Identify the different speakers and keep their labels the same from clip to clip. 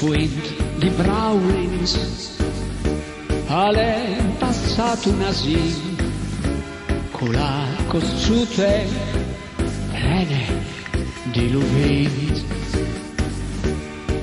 Speaker 1: fuente di Brawlins è passato un asilo con la costruzione di Luvis.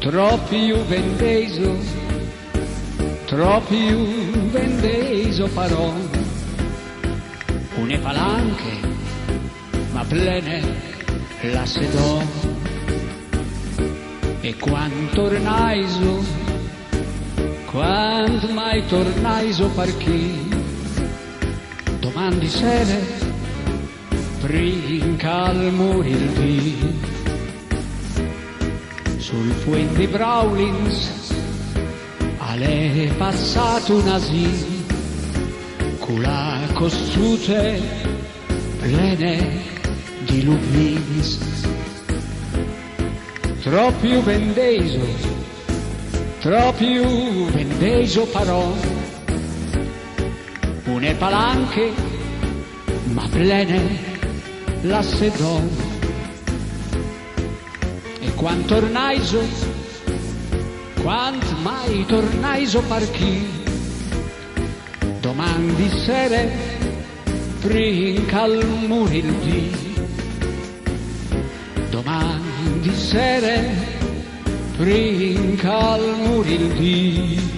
Speaker 1: Troppi vendeso parò une palanche ma plene la sedò. E quando mai tornaiso perché domandi sere brinca al muro il dì sul fuente di Brawlins è passato un asilo con la costruzione plene di Luvis. Troppi vendeso parò une palanche ma plene la sedò. E quando mai tornaiso per chi domandi sere brinca al muro il dì. Domandi sere brinca al muro il dì.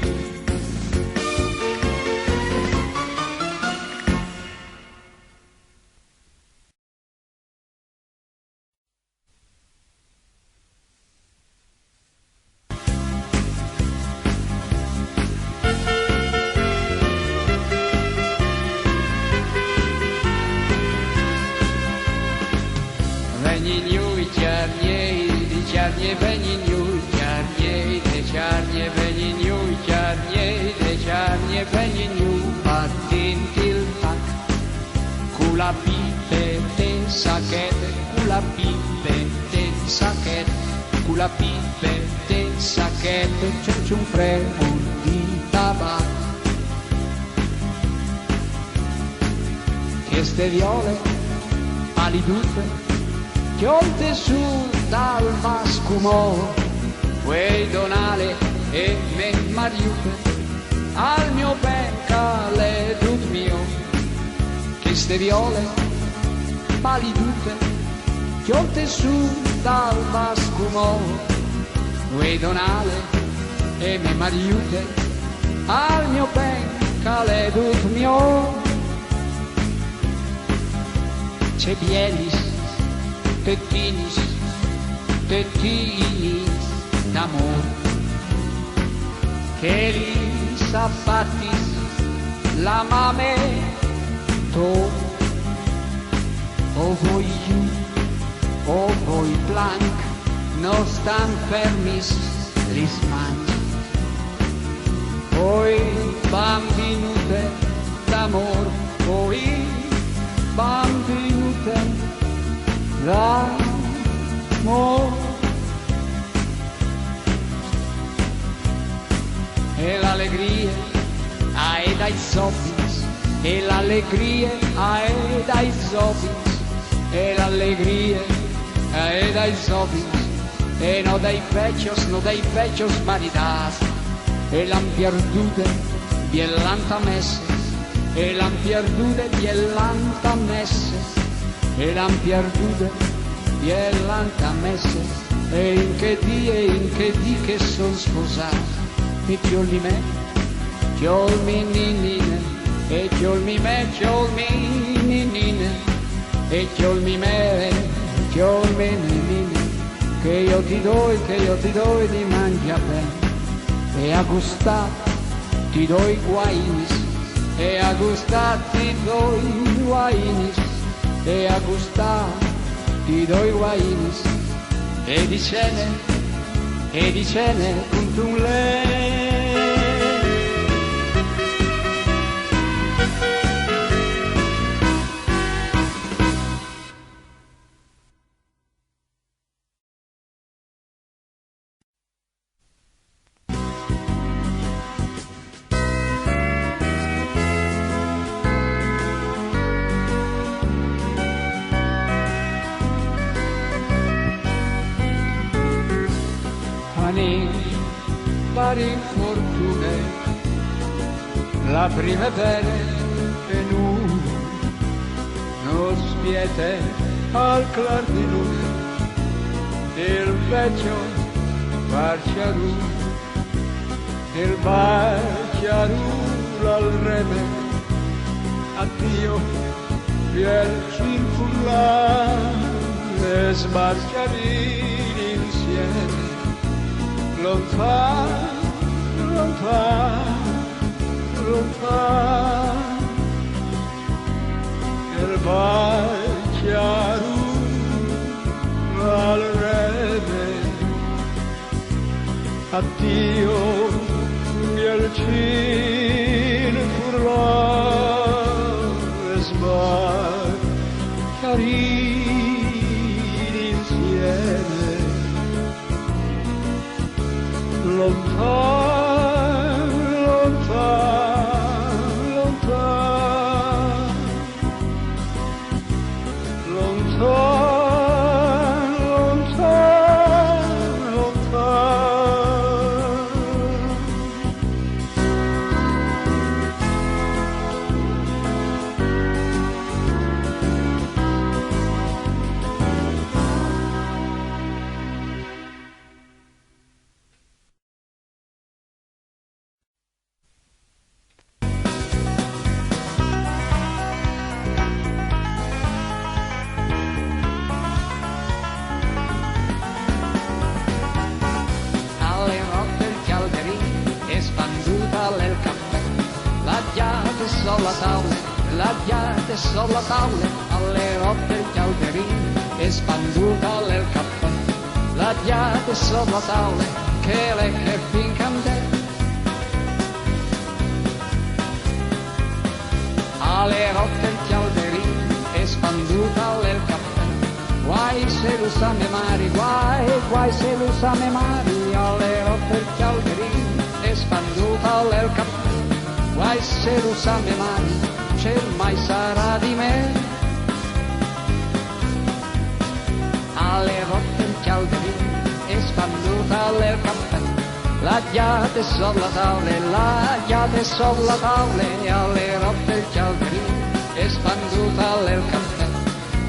Speaker 1: C'è un freno di tabacco che ste viole palidute chiolte su dal mascumò quei donale e me mariute al mio penca le dut mio che ste viole palidute chiolte su dal mascumò quei donale e me mariute al mio penca le dut mio. C'è bielis, tettinis d'amor che li s'affattis la mame to o voi giù o voi plank no stan fermis lis mangi. Poi bambinute d'amor, poi bambinute d'amor. E l'allegria è dai sobbis, e l'allegria è dai sobbis, e l'allegria è dai sobbis, e no dai pechos maridas. E l'han pierdute biellanta messe, e l'han pierdute biellanta messe, e l'han pierdute biellanta messe. E in che dì che son sposato, e chiolmi me, chiolmi ninine, e chiolmi me, chiolmi ninine, e chiolmi me, chiolmi ninine, che io ti do di mangia bene. E a gustare ti do i guainis, e a gustare ti do i guainis, e a gustare ti do i guainis, e di cene con tu le. rari fortune, la primavera e non spiete al clar di luna, il vecchio barciarù, il barciarù al reme, addio piel cinfullare, sbarciarini insieme, lontano, lontano, lontano, il barciarù al reme, addio miel cinfullare, sbarciarini insieme, lontano, lontano, lontano, lontano, lontano, lontano. Alle notte il calderino è spanduta nel caffè, la gente sulla tavola, la gente sulla tavola, alle notte il calderino è spanduta nel caffè, la gente sulla tavola, che le che fincante, alle notte il calderino è spanduta nel caffè. Guai se lo sa me mari, guai se lo sa me mari, alle notte il calderino è spanduta nel caffè. Guai se lo sa me mari, c'è mai sarà di me. Alle notte il calderino è spanduta nel caffè. La gente sulla tavola, la gente sulla tavola, alle notte il calderino è spanduta nel caffè.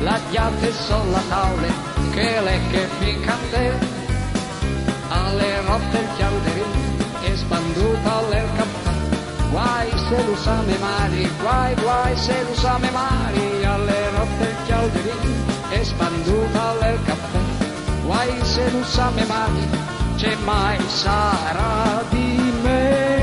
Speaker 1: La gente sulla tavola, che le che piccante, alle notte il calderino è spanduta nel caffè. Guai se lo sa me mari, guai se lo sa me mari, alle notte il calderino è spanduta nel caffè. Guai se lo sa me mari, c'è mai sarà di me.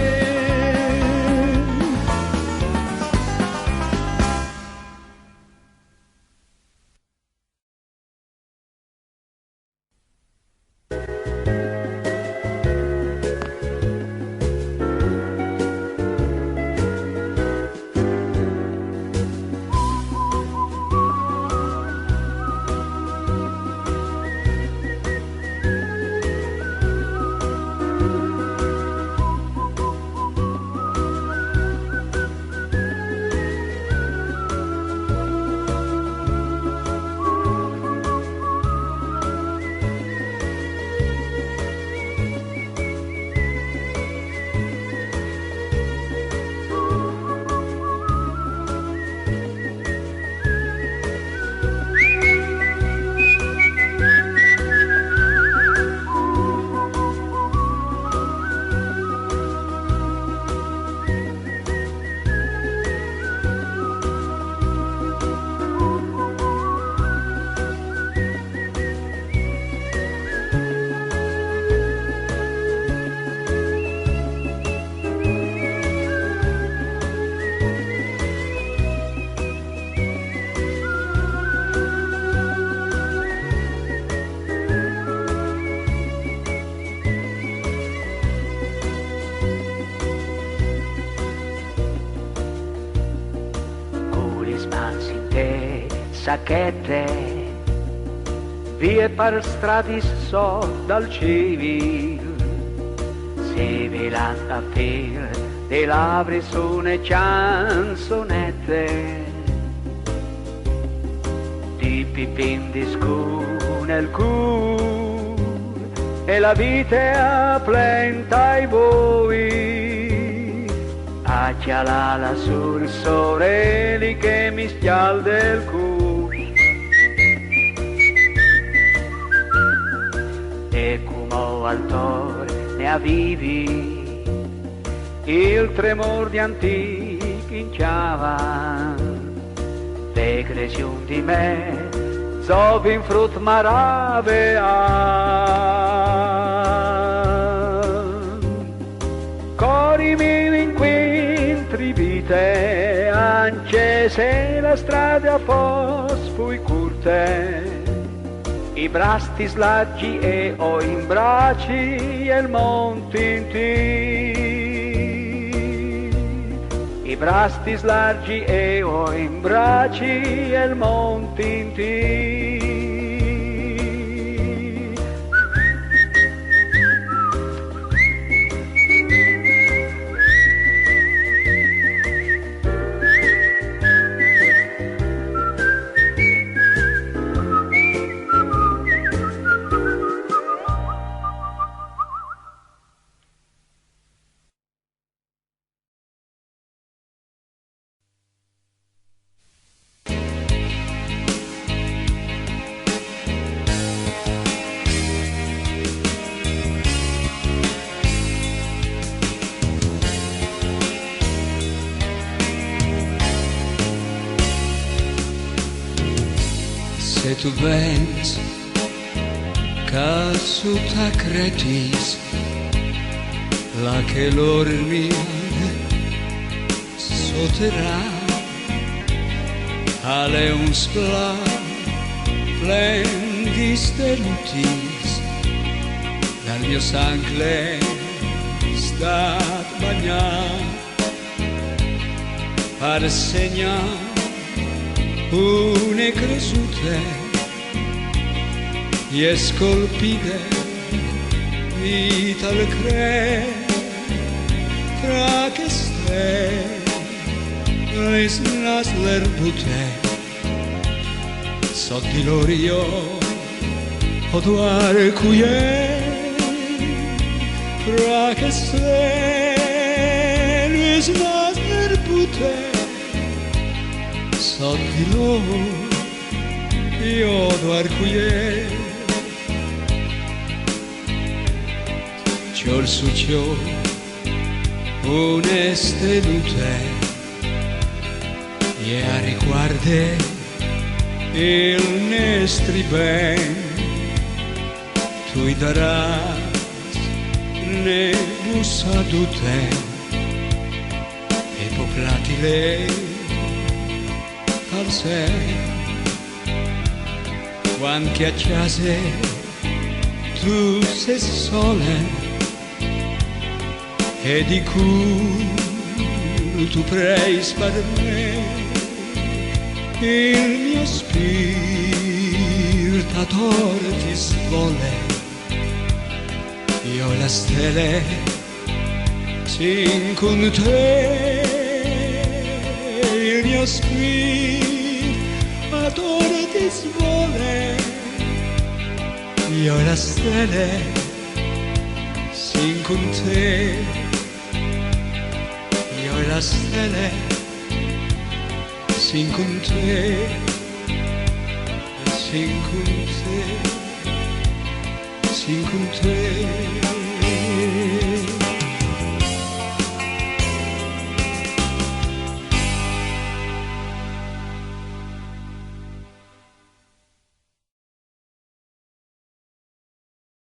Speaker 2: sacchette, vie per strade so dal civil, si velata a fil de labri su ne canzonette, di pipin di scu nel cur, e la vita applenta i voi. Accialala sul sorelli che mi schialde il cuore. E come altore ne avvivi il tremor di antichi inciava, le creazioni di me, zov in frut marave cori miei inquintri vite, anche se la strada fosse poi curte, i brasti slaggi e ho in bracci e il monte in ti. I brasti slargi e ho in bracci e il monte in ti.
Speaker 1: Se tu vens, ca suta cretis, la che l'ormia sotterà, ale un splan plen di stellutis, dal mio sangue stat bagnat, per segnar une cresute e scolpite vita al cre tra che ste les nas l'erbute sotto l'orio o tuar cuie tra che ste les nas l'erbute sotto l'oro io d'arcuie ciò il succio oneste lute e a riguarde il nestri ben tu i daras ne bussadute e poplati lei al sé quando chiacciase tu sei sole e di cui tu preis per me il mio spirtator ti svole io la stelle sin con te il mio spirtator ti svole io la stelle sin con te io la stelle sin con te sin con te sin con te